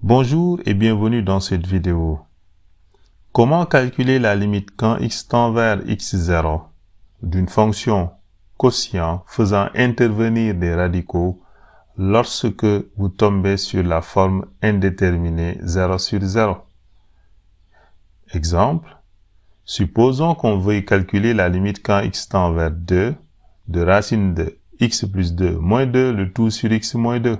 Bonjour et bienvenue dans cette vidéo. Comment calculer la limite quand x tend vers x0 d'une fonction quotient faisant intervenir des radicaux lorsque vous tombez sur la forme indéterminée 0 sur 0. Exemple, supposons qu'on veuille calculer la limite quand x tend vers 2 de racine de x plus 2 moins 2 le tout sur x moins 2.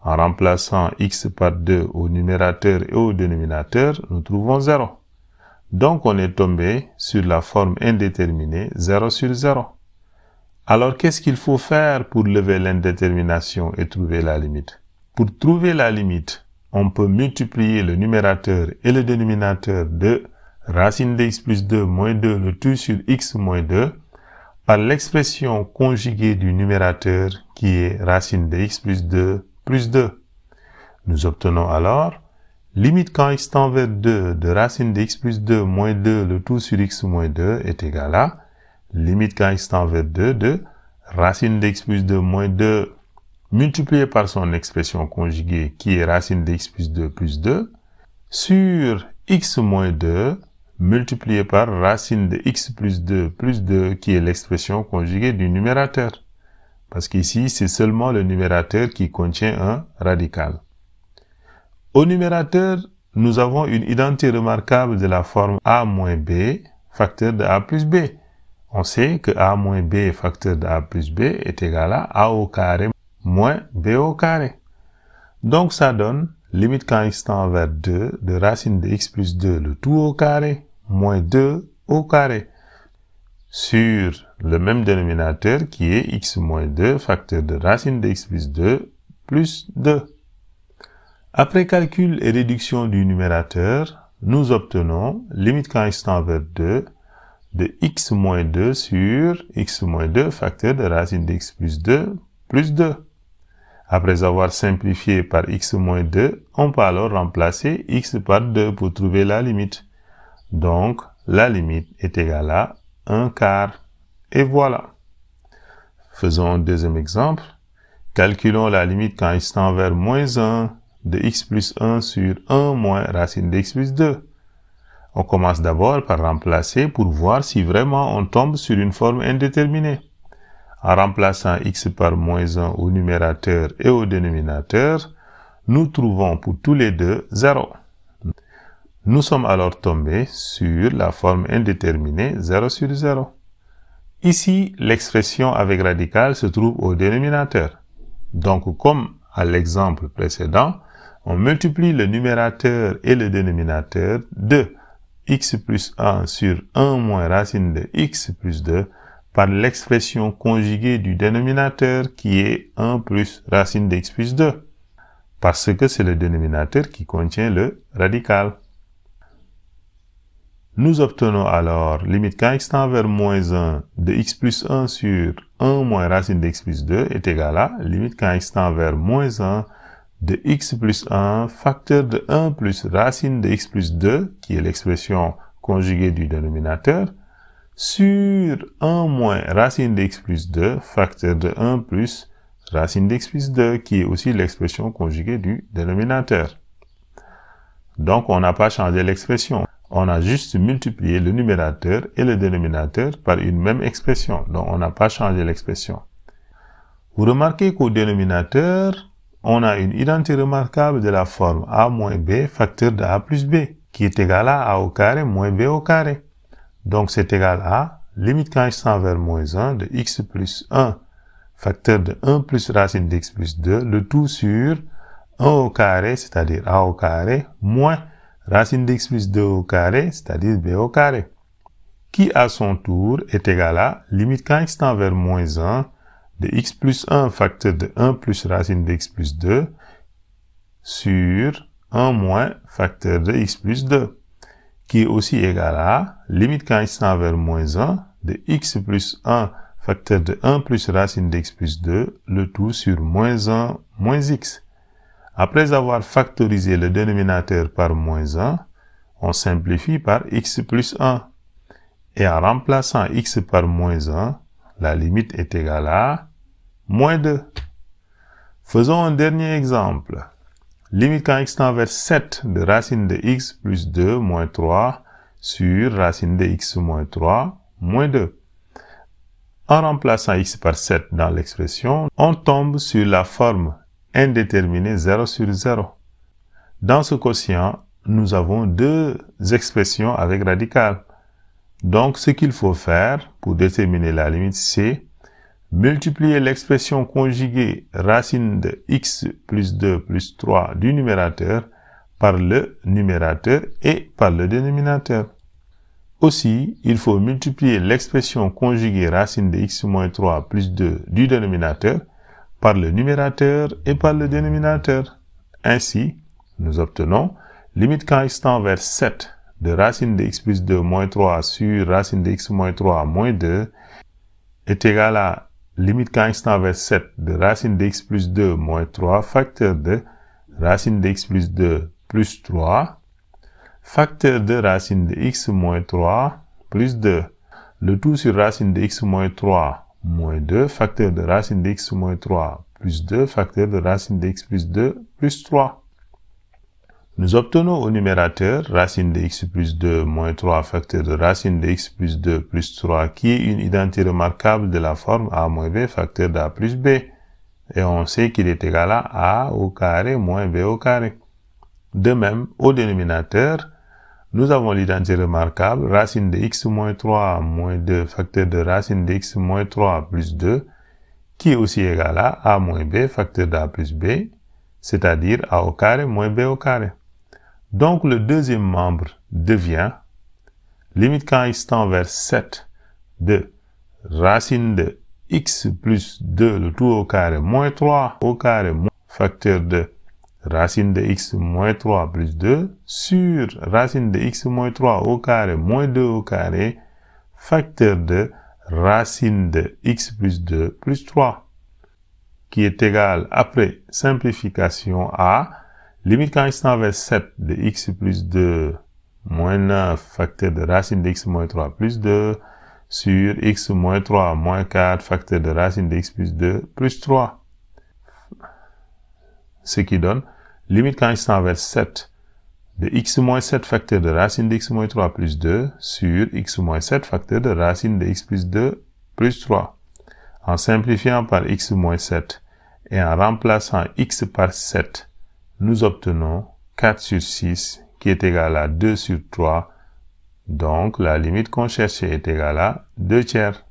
En remplaçant x par 2 au numérateur et au dénominateur, nous trouvons 0. Donc, on est tombé sur la forme indéterminée 0 sur 0. Alors, qu'est-ce qu'il faut faire pour lever l'indétermination et trouver la limite? Pour trouver la limite, on peut multiplier le numérateur et le dénominateur de racine de x plus 2 moins 2 le tout sur x moins 2 par l'expression conjuguée du numérateur qui est racine de x plus 2 plus 2. Nous obtenons alors limite quand x tend vers 2 de racine de x plus 2 moins 2 le tout sur x moins 2 est égal à limite quand x tend vers 2 de racine de x plus 2 moins 2 multiplié par son expression conjuguée qui est racine de x plus 2 sur x moins 2 multiplié par racine de x plus 2 qui est l'expression conjuguée du numérateur. Parce qu'ici, c'est seulement le numérateur qui contient un radical. Au numérateur, nous avons une identité remarquable de la forme a moins b, facteur de a plus b. On sait que a moins b, facteur de a plus b, est égal à a au carré moins b au carré. Donc, ça donne limite quand x tend vers 2 de racine de x plus 2 le tout au carré moins 2 au carré sur le même dénominateur qui est x moins 2 facteur de racine de x plus 2 plus 2. Après calcul et réduction du numérateur, nous obtenons limite quand x tend vers 2 de x moins 2 sur x moins 2 facteur de racine de x plus 2 plus 2. Après avoir simplifié par x moins 2, on peut alors remplacer x par 2 pour trouver la limite. Donc, la limite est égale à 1 quart. Et voilà. Faisons un deuxième exemple. Calculons la limite quand x tend vers moins 1 de x plus 1 sur 1 moins racine de x plus 2. On commence d'abord par remplacer pour voir si vraiment on tombe sur une forme indéterminée. En remplaçant x par moins 1 au numérateur et au dénominateur, nous trouvons pour tous les deux 0. Nous sommes alors tombés sur la forme indéterminée 0 sur 0. Ici, l'expression avec radical se trouve au dénominateur. Donc, comme à l'exemple précédent, on multiplie le numérateur et le dénominateur de x plus 1 sur 1 moins racine de x plus 2 par l'expression conjuguée du dénominateur qui est 1 plus racine de x plus 2, parce que c'est le dénominateur qui contient le radical. Nous obtenons alors limite quand x tend vers moins 1 de x plus 1 sur 1 moins racine de x plus 2 est égal à limite quand x tend vers moins 1 de x plus 1 facteur de 1 plus racine de x plus 2, qui est l'expression conjuguée du dénominateur, sur 1 moins racine de x plus 2 facteur de 1 plus racine de x plus 2, qui est aussi l'expression conjuguée du dénominateur. Donc, on n'a pas changé l'expression. On a juste multiplié le numérateur et le dénominateur par une même expression. Donc, on n'a pas changé l'expression. Vous remarquez qu'au dénominateur, on a une identité remarquable de la forme a moins b facteur de a plus b, qui est égal à a au carré moins b au carré. Donc, c'est égal à limite quand x tend vers moins 1 de x plus 1 facteur de 1 plus racine de x plus 2, le tout sur 1 au carré, c'est-à-dire a au carré, moins racine de x plus 2 au carré, c'est-à-dire b au carré, qui à son tour est égal à limite quand x tend vers moins 1 de x plus 1 facteur de 1 plus racine de x plus 2 sur 1 moins facteur de x plus 2, qui est aussi égal à limite quand x tend vers moins 1 de x plus 1 facteur de 1 plus racine de x plus 2, le tout sur moins 1 moins x. Après avoir factorisé le dénominateur par moins 1, on simplifie par x plus 1. Et en remplaçant x par moins 1, la limite est égale à moins 2. Faisons un dernier exemple. limite quand x tend vers 7 de racine de x plus 2 moins 3 sur racine de x moins 3 moins 2. En remplaçant x par 7 dans l'expression, on tombe sur la forme indéterminée 0 sur 0. Dans ce quotient, nous avons deux expressions avec radicale. Donc, ce qu'il faut faire pour déterminer la limite, c'est multiplier l'expression conjuguée racine de x plus 2 plus 3 du numérateur par le numérateur et par le dénominateur. Aussi, il faut multiplier l'expression conjuguée racine de x moins 3 plus 2 du dénominateur par le numérateur et par le dénominateur. Ainsi, nous obtenons limite quand x tend vers 7 de racine de x plus 2 moins 3 sur racine de x moins 3 moins 2 est égal à limite quand x tend vers 7 de racine de x plus 2 moins 3 facteur de racine de x plus 2 plus 3 facteur de racine de x moins 3 plus 2. Le tout sur racine de x moins 3 moins 2 facteur de racine de x moins 3 plus 2 facteur de racine de x plus 2 plus 3. Nous obtenons au numérateur racine de x plus 2 moins 3 facteur de racine de x plus 2 plus 3 qui est une identité remarquable de la forme a moins b facteur d'a plus b. Et on sait qu'il est égal à a au carré moins b au carré. De même, au dénominateur, nous avons l'identité remarquable racine de x moins 3 moins 2 facteur de racine de x moins 3 plus 2 qui est aussi égal à a moins b facteur d'a plus b, c'est-à-dire a au carré moins b au carré. Donc, le deuxième membre devient limite quand x tend vers 7 de racine de x plus 2 le tout au carré moins 3 au carré moins facteur de racine de x moins 3 plus 2 sur racine de x moins 3 au carré moins 2 au carré facteur de racine de x plus 2 plus 3 qui est égal après simplification à limite quand x tend vers 7 de x plus 2 moins 9 facteur de racine de x moins 3 plus 2 sur x moins 3 moins 4 facteur de racine de x plus 2 plus 3. Ce qui donne limite quand x tend vers 7 de x moins 7 facteur de racine de x moins 3 plus 2 sur x moins 7 facteur de racine de x plus 2 plus 3. En simplifiant par x moins 7 et en remplaçant x par 7, nous obtenons 4 sur 6 qui est égal à 2 sur 3. Donc, la limite qu'on cherchait est égale à 2 tiers.